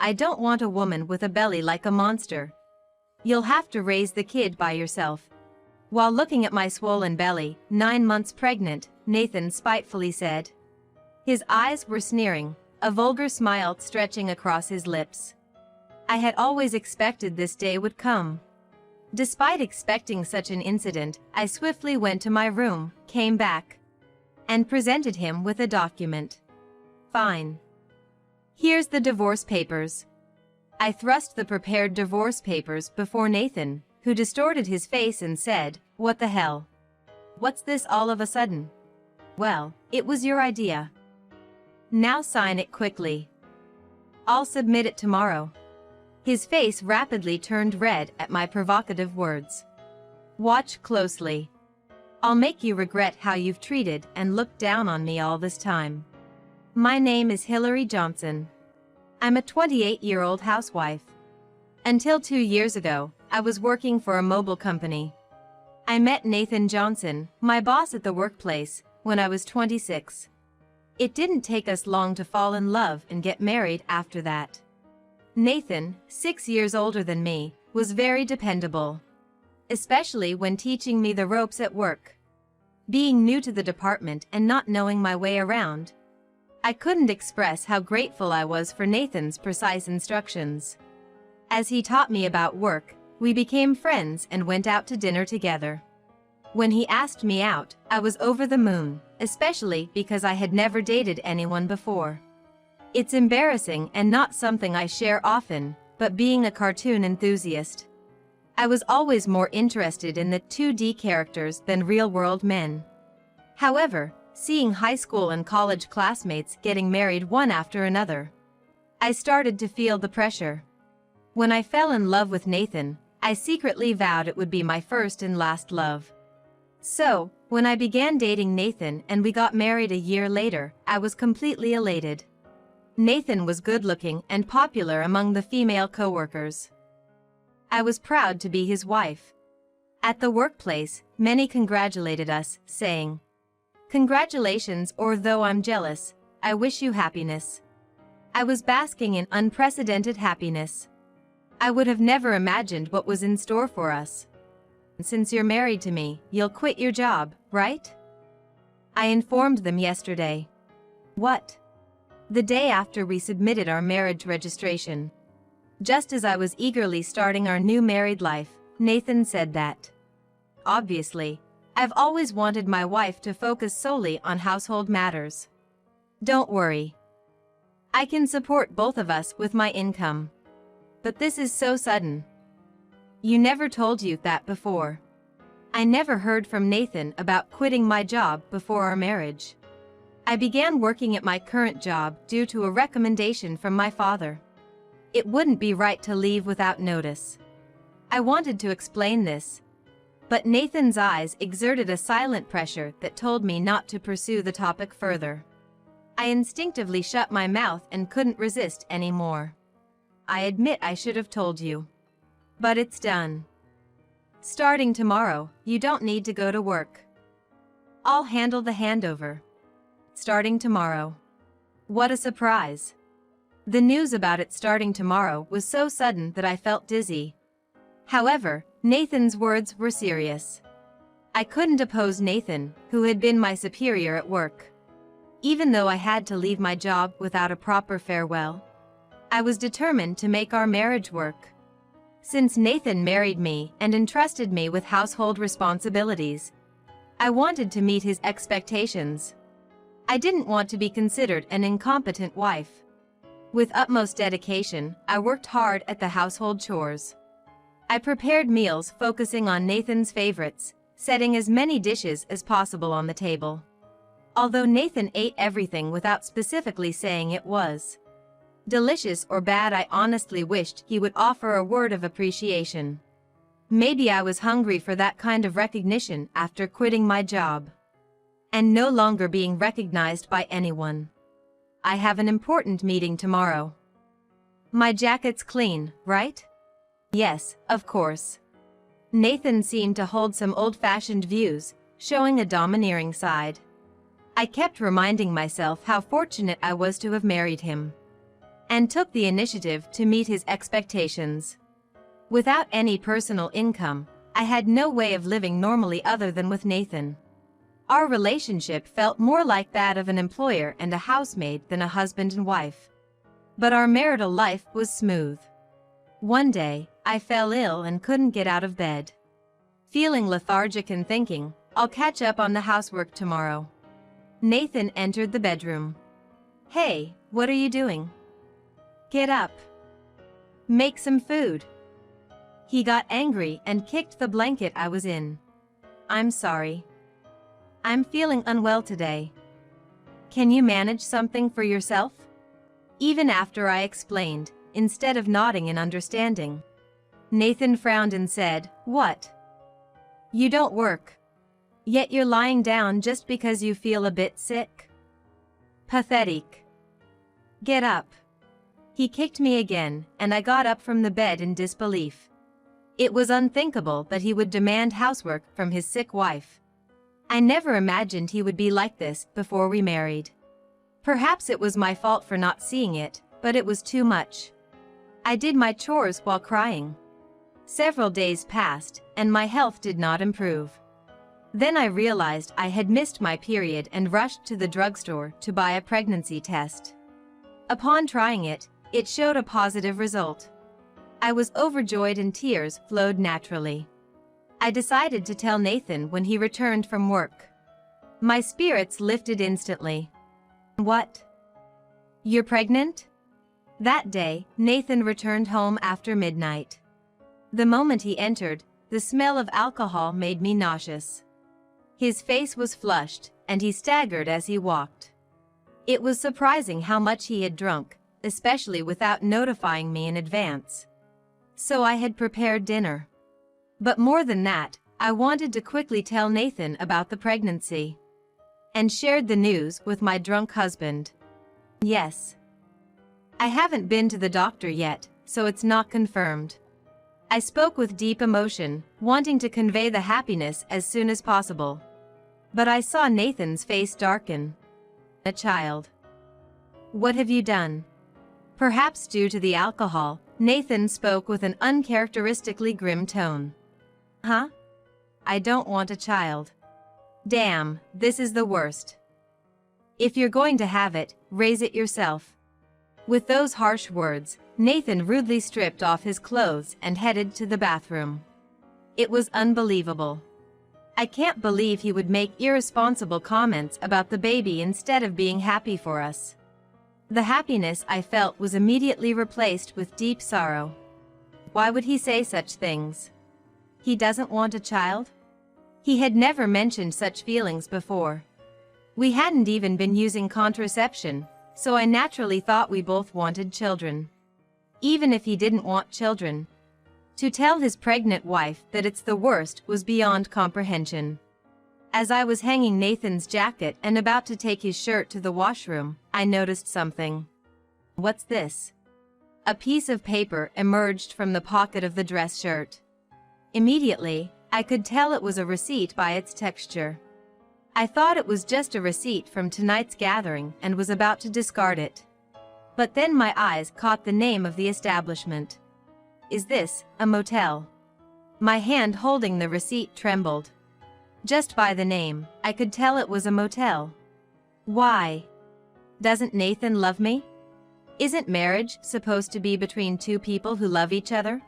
I don't want a woman with a belly like a monster. You'll have to raise the kid by yourself. While looking at my swollen belly, 9 months pregnant, Nathan spitefully said. His eyes were sneering, a vulgar smile stretching across his lips. I had always expected this day would come. Despite expecting such an incident, I swiftly went to my room, came back, and presented him with a document. Fine. Here's the divorce papers. I thrust the prepared divorce papers before Nathan, who distorted his face and said, "What the hell? What's this all of a sudden?" "Well, it was your idea. Now sign it quickly. I'll submit it tomorrow." His face rapidly turned red at my provocative words. "Watch closely. I'll make you regret how you've treated and looked down on me all this time. My name is Hillary Johnson. I'm a 28-year-old housewife. Until 2 years ago, I was working for a mobile company. I met Nathan Johnson, my boss at the workplace, when I was 26. It didn't take us long to fall in love and get married after that. Nathan, 6 years older than me, was very dependable, especially when teaching me the ropes at work. Being new to the department and not knowing my way around, I couldn't express how grateful I was for Nathan's precise instructions. As he taught me about work, we became friends and went out to dinner together. When he asked me out, I was over the moon, especially because I had never dated anyone before. It's embarrassing and not something I share often, but being a cartoon enthusiast, I was always more interested in the 2D characters than real-world men. However, seeing high school and college classmates getting married one after another, I started to feel the pressure. When I fell in love with Nathan, I secretly vowed it would be my first and last love. So, when I began dating Nathan and we got married a year later, I was completely elated. Nathan was good-looking and popular among the female coworkers. I was proud to be his wife. At the workplace, many congratulated us, saying, "Congratulations, or though I'm jealous, I wish you happiness." I was basking in unprecedented happiness. I would have never imagined what was in store for us. "Since you're married to me, you'll quit your job, right?" I informed them yesterday. "What?" The day after we submitted our marriage registration. Just as I was eagerly starting our new married life, Nathan said that, "Obviously, I've always wanted my wife to focus solely on household matters. Don't worry. I can support both of us with my income. But this is so sudden. You never told you that before." I never heard from Nathan about quitting my job before our marriage. I began working at my current job due to a recommendation from my father. It wouldn't be right to leave without notice. I wanted to explain this, but Nathan's eyes exerted a silent pressure that told me not to pursue the topic further. I instinctively shut my mouth and couldn't resist anymore. "I admit I should have told you. But it's done. Starting tomorrow, you don't need to go to work. I'll handle the handover. Starting tomorrow." What a surprise. The news about it starting tomorrow was so sudden that I felt dizzy. However, Nathan's words were serious. I couldn't oppose Nathan, who had been my superior at work. Even though I had to leave my job without a proper farewell, I was determined to make our marriage work. Since Nathan married me and entrusted me with household responsibilities, I wanted to meet his expectations. I didn't want to be considered an incompetent wife. With utmost dedication, I worked hard at the household chores. I prepared meals focusing on Nathan's favorites, setting as many dishes as possible on the table. Although Nathan ate everything without specifically saying it was delicious or bad, I honestly wished he would offer a word of appreciation. Maybe I was hungry for that kind of recognition after quitting my job and no longer being recognized by anyone. "I have an important meeting tomorrow." "My jacket's clean, right?" "Yes, of course." Nathan seemed to hold some old-fashioned views, showing a domineering side. I kept reminding myself how fortunate I was to have married him, and took the initiative to meet his expectations. Without any personal income, I had no way of living normally other than with Nathan. Our relationship felt more like that of an employer and a housemaid than a husband and wife. But our marital life was smooth. One day, I fell ill and couldn't get out of bed. Feeling lethargic and thinking, I'll catch up on the housework tomorrow. Nathan entered the bedroom. Hey, what are you doing? Get up. Make some food. He got angry and kicked the blanket I was in. I'm sorry. I'm feeling unwell today. Can you manage something for yourself? Even after I explained, instead of nodding in understanding, Nathan frowned and said, "What? You don't work. Yet you're lying down just because you feel a bit sick? Pathetic. Get up." He kicked me again, and I got up from the bed in disbelief. It was unthinkable that he would demand housework from his sick wife. I never imagined he would be like this before we married. Perhaps it was my fault for not seeing it, but it was too much. I did my chores while crying. Several days passed, and my health did not improve. Then I realized I had missed my period and rushed to the drugstore to buy a pregnancy test. Upon trying it, it showed a positive result. I was overjoyed and tears flowed naturally. I decided to tell Nathan when he returned from work. My spirits lifted instantly. What? You're pregnant? That day, Nathan returned home after midnight. The moment he entered, the smell of alcohol made me nauseous. His face was flushed, and he staggered as he walked. It was surprising how much he had drunk, especially without notifying me in advance. So I had prepared dinner. But more than that, I wanted to quickly tell Nathan about the pregnancy. And shared the news with my drunk husband. Yes. I haven't been to the doctor yet, so it's not confirmed. I spoke with deep emotion, wanting to convey the happiness as soon as possible. But I saw Nathan's face darken. A child. What have you done? Perhaps due to the alcohol, Nathan spoke with an uncharacteristically grim tone. Huh? I don't want a child. Damn, this is the worst. If you're going to have it, raise it yourself. With those harsh words, Nathan rudely stripped off his clothes and headed to the bathroom. It was unbelievable. I can't believe he would make irresponsible comments about the baby instead of being happy for us. The happiness I felt was immediately replaced with deep sorrow. Why would he say such things? He doesn't want a child? He had never mentioned such feelings before. We hadn't even been using contraception, so I naturally thought we both wanted children. Even if he didn't want children, to tell his pregnant wife that it's the worst was beyond comprehension. As I was hanging Nathan's jacket and about to take his shirt to the washroom, I noticed something. What's this? A piece of paper emerged from the pocket of the dress shirt. Immediately, I could tell it was a receipt by its texture. I thought it was just a receipt from tonight's gathering and was about to discard it. But then my eyes caught the name of the establishment. Is this a motel? My hand holding the receipt trembled. Just by the name, I could tell it was a motel. Why? Doesn't Nathan love me? Isn't marriage supposed to be between two people who love each other?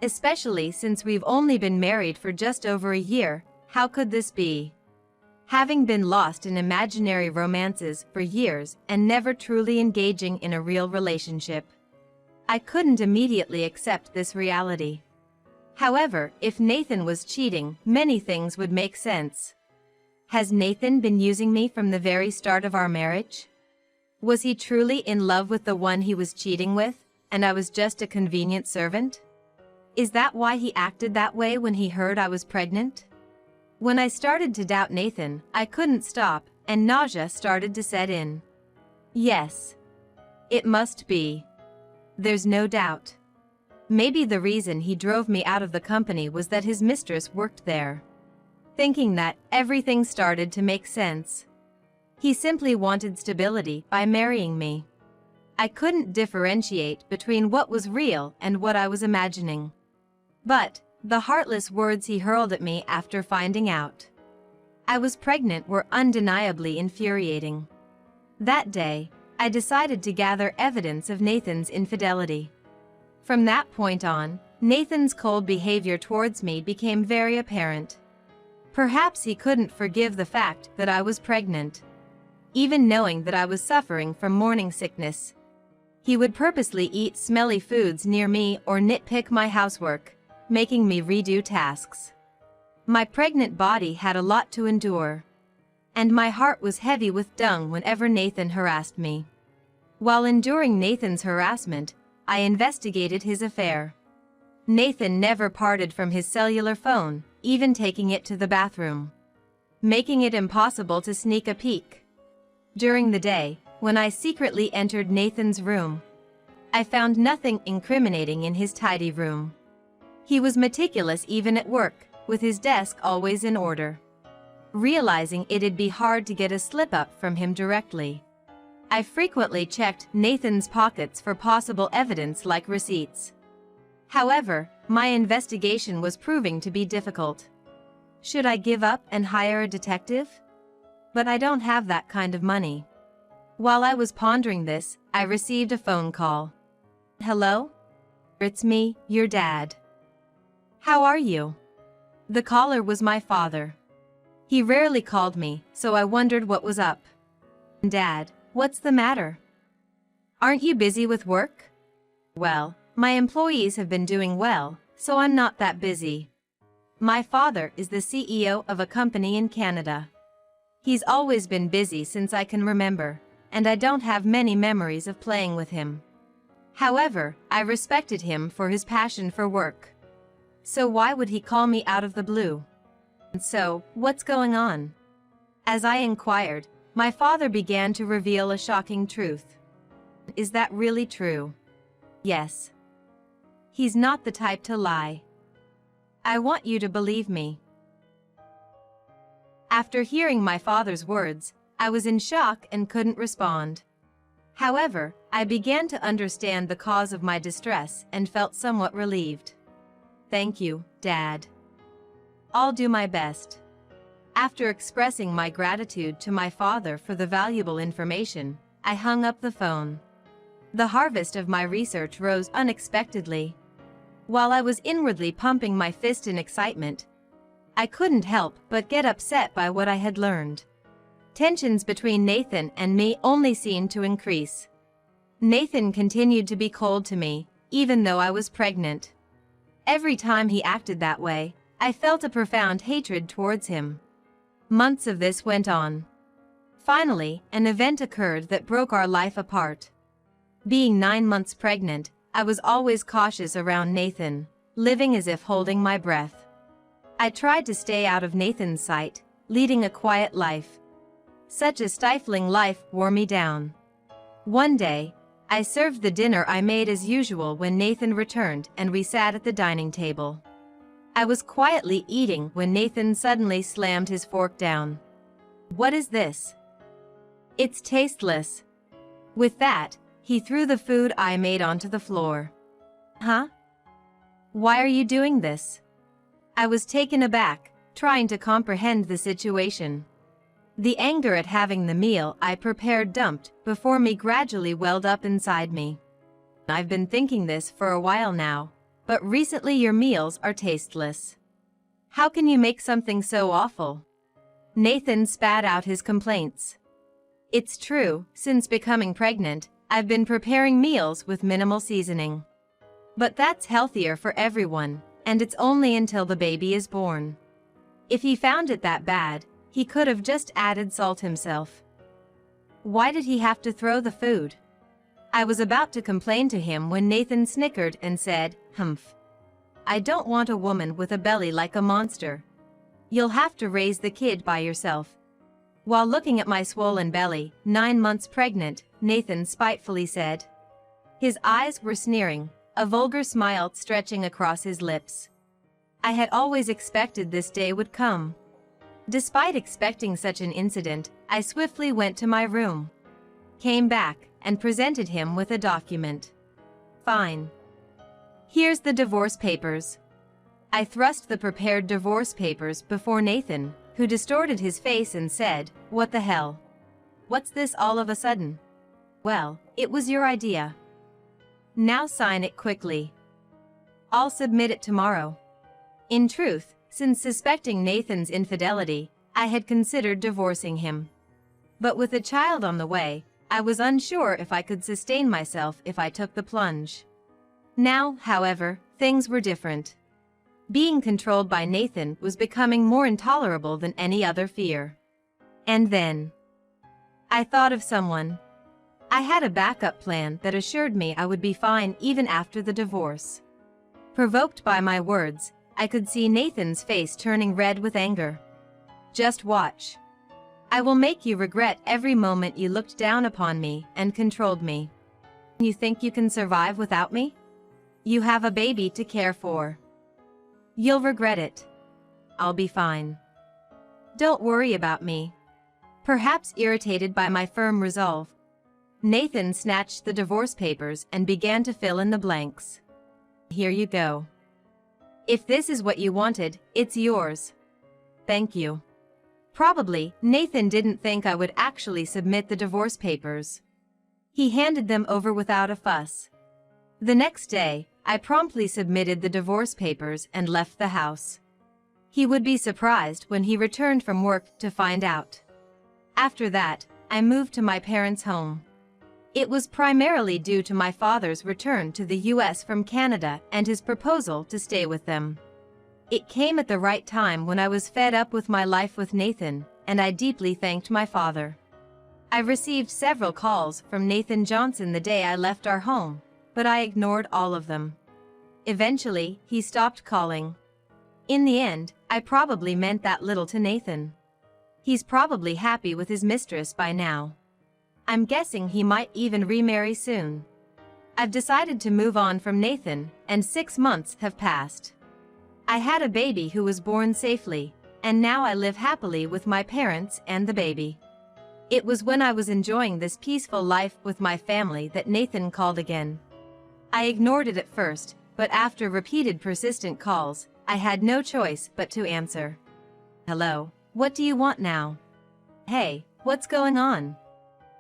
Especially since we've only been married for just over a year, how could this be? Having been lost in imaginary romances for years and never truly engaging in a real relationship, I couldn't immediately accept this reality. However, if Nathan was cheating, many things would make sense. Has Nathan been using me from the very start of our marriage? Was he truly in love with the one he was cheating with, and I was just a convenient servant? Is that why he acted that way when he heard I was pregnant? When I started to doubt Nathan, I couldn't stop, and nausea started to set in. Yes. It must be. There's no doubt. Maybe the reason he drove me out of the company was that his mistress worked there. Thinking that, everything started to make sense. He simply wanted stability by marrying me. I couldn't differentiate between what was real and what I was imagining. But the heartless words he hurled at me after finding out I was pregnant were undeniably infuriating. That day, I decided to gather evidence of Nathan's infidelity. From that point on, Nathan's cold behavior towards me became very apparent. Perhaps he couldn't forgive the fact that I was pregnant. Even knowing that I was suffering from morning sickness, he would purposely eat smelly foods near me or nitpick my housework, making me redo tasks. My pregnant body had a lot to endure, and my heart was heavy with dung whenever Nathan harassed me. While enduring Nathan's harassment, I investigated his affair. Nathan never parted from his cellular phone, even taking it to the bathroom, making it impossible to sneak a peek. During the day, when I secretly entered Nathan's room, I found nothing incriminating in his tidy room. He was meticulous even at work, with his desk always in order. Realizing it'd be hard to get a slip-up from him directly, I frequently checked Nathan's pockets for possible evidence like receipts. However, my investigation was proving to be difficult. Should I give up and hire a detective? But I don't have that kind of money. While I was pondering this, I received a phone call. Hello? It's me, your dad. How are you? The caller was my father. He rarely called me, so I wondered what was up. Dad, what's the matter? Aren't you busy with work? Well, my employees have been doing well, so I'm not that busy. My father is the CEO of a company in Canada. He's always been busy since I can remember, and I don't have many memories of playing with him. However, I respected him for his passion for work. So why would he call me out of the blue? And so, what's going on? As I inquired, my father began to reveal a shocking truth. Is that really true? Yes. He's not the type to lie. I want you to believe me. After hearing my father's words, I was in shock and couldn't respond. However, I began to understand the cause of my distress and felt somewhat relieved. Thank you, Dad. I'll do my best. After expressing my gratitude to my father for the valuable information, I hung up the phone. The harvest of my research rose unexpectedly. While I was inwardly pumping my fist in excitement, I couldn't help but get upset by what I had learned. Tensions between Nathan and me only seemed to increase. Nathan continued to be cold to me, even though I was pregnant. Every time he acted that way, I felt a profound hatred towards him. Months of this went on. Finally, an event occurred that broke our life apart. Being 9 months pregnant, I was always cautious around Nathan, living as if holding my breath. I tried to stay out of Nathan's sight, leading a quiet life. Such a stifling life wore me down. One day, I served the dinner I made as usual when Nathan returned and we sat at the dining table. I was quietly eating when Nathan suddenly slammed his fork down. What is this? It's tasteless. With that, he threw the food I made onto the floor. Huh? Why are you doing this? I was taken aback, trying to comprehend the situation. The anger at having the meal I prepared dumped before me gradually welled up inside me. I've been thinking this for a while now, but recently your meals are tasteless. How can you make something so awful? Nathan spat out his complaints. It's true, since becoming pregnant, I've been preparing meals with minimal seasoning. But that's healthier for everyone, and it's only until the baby is born. If he found it that bad, he could have just added salt himself. Why did he have to throw the food? I was about to complain to him when Nathan snickered and said, "Humph. I don't want a woman with a belly like a monster. You'll have to raise the kid by yourself." While looking at my swollen belly, 9 months pregnant, Nathan spitefully said. His eyes were sneering, a vulgar smile stretching across his lips. I had always expected this day would come. Despite expecting such an incident, I swiftly went to my room, came back, and presented him with a document. Fine. Here's the divorce papers. I thrust the prepared divorce papers before Nathan, who distorted his face and said, "What the hell? What's this all of a sudden?" "Well, it was your idea. Now sign it quickly. I'll submit it tomorrow." In truth, since suspecting Nathan's infidelity, I had considered divorcing him. But with a child on the way, I was unsure if I could sustain myself if I took the plunge. Now, however, things were different. Being controlled by Nathan was becoming more intolerable than any other fear. And then I thought of someone. I had a backup plan that assured me I would be fine even after the divorce. Provoked by my words, I could see Nathan's face turning red with anger. "Just watch. I will make you regret every moment you looked down upon me and controlled me. You think you can survive without me? You have a baby to care for. You'll regret it. I'll be fine. Don't worry about me." Perhaps irritated by my firm resolve, Nathan snatched the divorce papers and began to fill in the blanks. "Here you go. If this is what you wanted, it's yours. Thank you." Probably, Nathan didn't think I would actually submit the divorce papers. He handed them over without a fuss. The next day, I promptly submitted the divorce papers and left the house. He would be surprised when he returned from work to find out. After that, I moved to my parents' home. It was primarily due to my father's return to the US from Canada and his proposal to stay with them. It came at the right time when I was fed up with my life with Nathan, and I deeply thanked my father. I received several calls from Nathan Johnson the day I left our home, but I ignored all of them. Eventually, he stopped calling. In the end, I probably meant that little to Nathan. He's probably happy with his mistress by now. I'm guessing he might even remarry soon. I've decided to move on from Nathan, and 6 months have passed. I had a baby who was born safely, and now I live happily with my parents and the baby. It was when I was enjoying this peaceful life with my family that Nathan called again. I ignored it at first, but after repeated persistent calls, I had no choice but to answer. "Hello, what do you want now?" "Hey, what's going on?"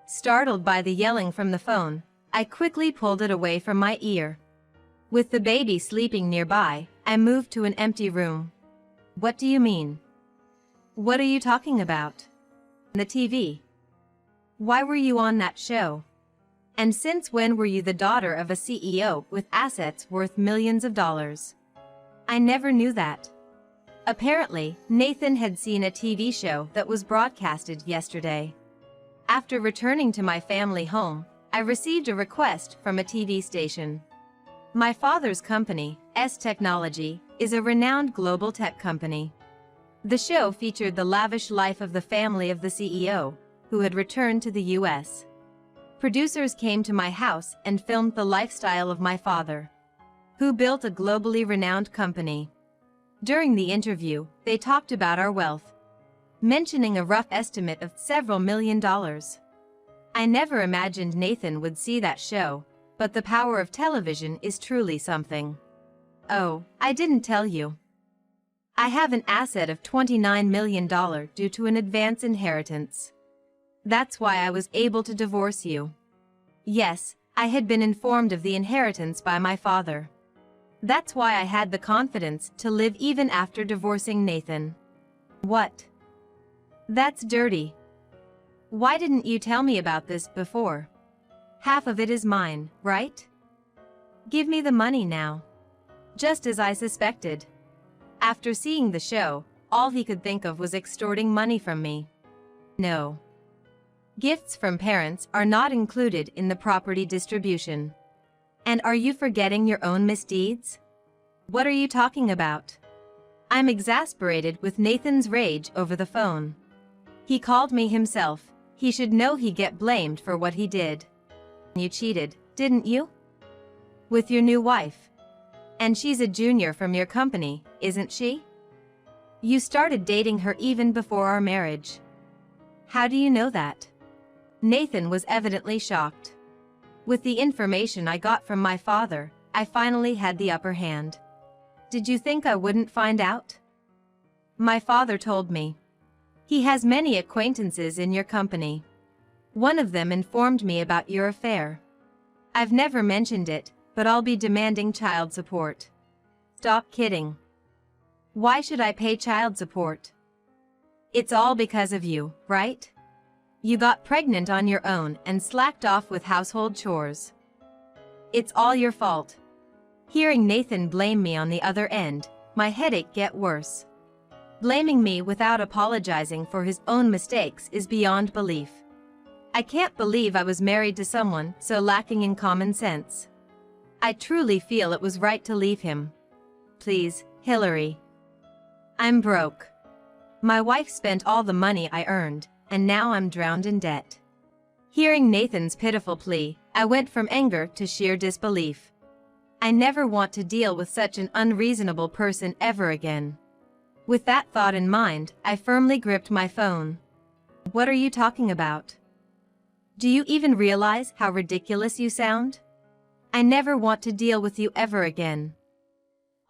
Startled by the yelling from the phone, I quickly pulled it away from my ear. With the baby sleeping nearby, I moved to an empty room. "What do you mean? What are you talking about?" "The TV. Why were you on that show? And since when were you the daughter of a CEO with assets worth millions of dollars?" I never knew that. Apparently, Nathan had seen a TV show that was broadcasted yesterday. After returning to my family home, I received a request from a TV station. My father's company, S Technology, is a renowned global tech company. The show featured the lavish life of the family of the CEO, who had returned to the US. Producers came to my house and filmed the lifestyle of my father, who built a globally renowned company. During the interview, they talked about our wealth, mentioning a rough estimate of several $1,000,000. I never imagined Nathan would see that show, but the power of television is truly something. "Oh, I didn't tell you. I have an asset of $29 million due to an advance inheritance. That's why I was able to divorce you." Yes, I had been informed of the inheritance by my father. That's why I had the confidence to live even after divorcing Nathan. "What? That's dirty. Why didn't you tell me about this before? Half of it is mine, right? Give me the money now." Just as I suspected. After seeing the show, all he could think of was extorting money from me. No. Gifts from parents are not included in the property distribution. And are you forgetting your own misdeeds? What are you talking about? I'm exasperated with Nathan's rage over the phone. He called me himself. He should know he'd get blamed for what he did. "You cheated, didn't you? With your new wife. And she's a junior from your company, isn't she? You started dating her even before our marriage. How do you know that?" Nathan was evidently shocked. With the information I got from my father, I finally had the upper hand. Did you think I wouldn't find out? My father told me. He has many acquaintances in your company. One of them informed me about your affair. I've never mentioned it, but I'll be demanding child support. Stop kidding. Why should I pay child support? It's all because of you, right? You got pregnant on your own and slacked off with household chores. It's all your fault. Hearing Nathan blame me on the other end, my headache get worse. Blaming me without apologizing for his own mistakes is beyond belief. I can't believe I was married to someone so lacking in common sense. I truly feel it was right to leave him. Please, Hillary. I'm broke. My wife spent all the money I earned, and now I'm drowned in debt. Hearing Nathan's pitiful plea, I went from anger to sheer disbelief. I never want to deal with such an unreasonable person ever again. With that thought in mind, I firmly gripped my phone. What are you talking about? Do you even realize how ridiculous you sound? I never want to deal with you ever again.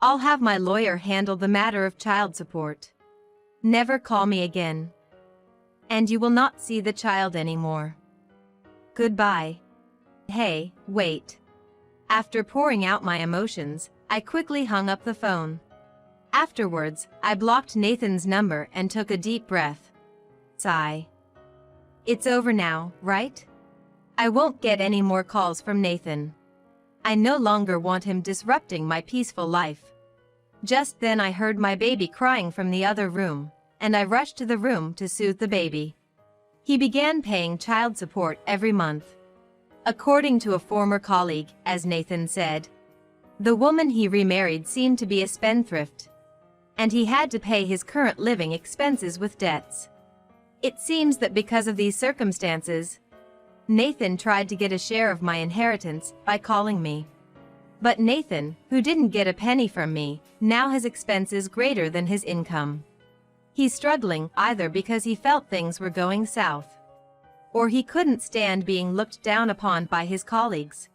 I'll have my lawyer handle the matter of child support. Never call me again. And you will not see the child anymore. Goodbye. Hey, wait. After pouring out my emotions, I quickly hung up the phone. Afterwards, I blocked Nathan's number and took a deep breath. Sigh. It's over now, right? I won't get any more calls from Nathan. I no longer want him disrupting my peaceful life. Just then I heard my baby crying from the other room, and I rushed to the room to soothe the baby. He began paying child support every month. According to a former colleague, as Nathan said, the woman he remarried seemed to be a spendthrift, and he had to pay his current living expenses with debts. It seems that because of these circumstances, Nathan tried to get a share of my inheritance by calling me. But Nathan, who didn't get a penny from me, now has expenses greater than his income. He's struggling either because he felt things were going south, or he couldn't stand being looked down upon by his colleagues.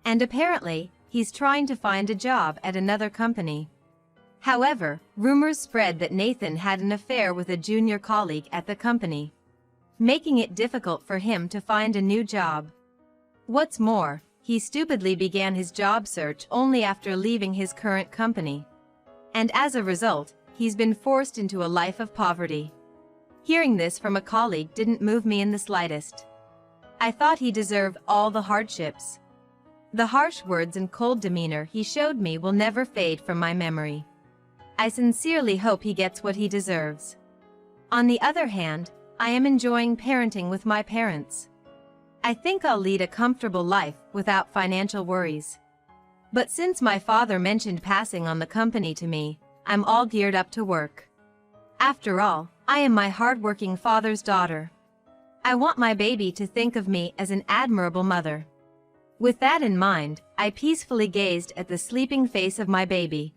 And apparently, he's trying to find a job at another company. However, rumors spread that Nathan had an affair with a junior colleague at the company, making it difficult for him to find a new job. What's more, he stupidly began his job search only after leaving his current company. And as a result, he's been forced into a life of poverty. Hearing this from a colleague didn't move me in the slightest. I thought he deserved all the hardships. The harsh words and cold demeanor he showed me will never fade from my memory. I sincerely hope he gets what he deserves. On the other hand, I am enjoying parenting with my parents. I think I'll lead a comfortable life without financial worries. But since my father mentioned passing on the company to me, I'm all geared up to work. After all, I am my hardworking father's daughter. I want my baby to think of me as an admirable mother. With that in mind, I peacefully gazed at the sleeping face of my baby,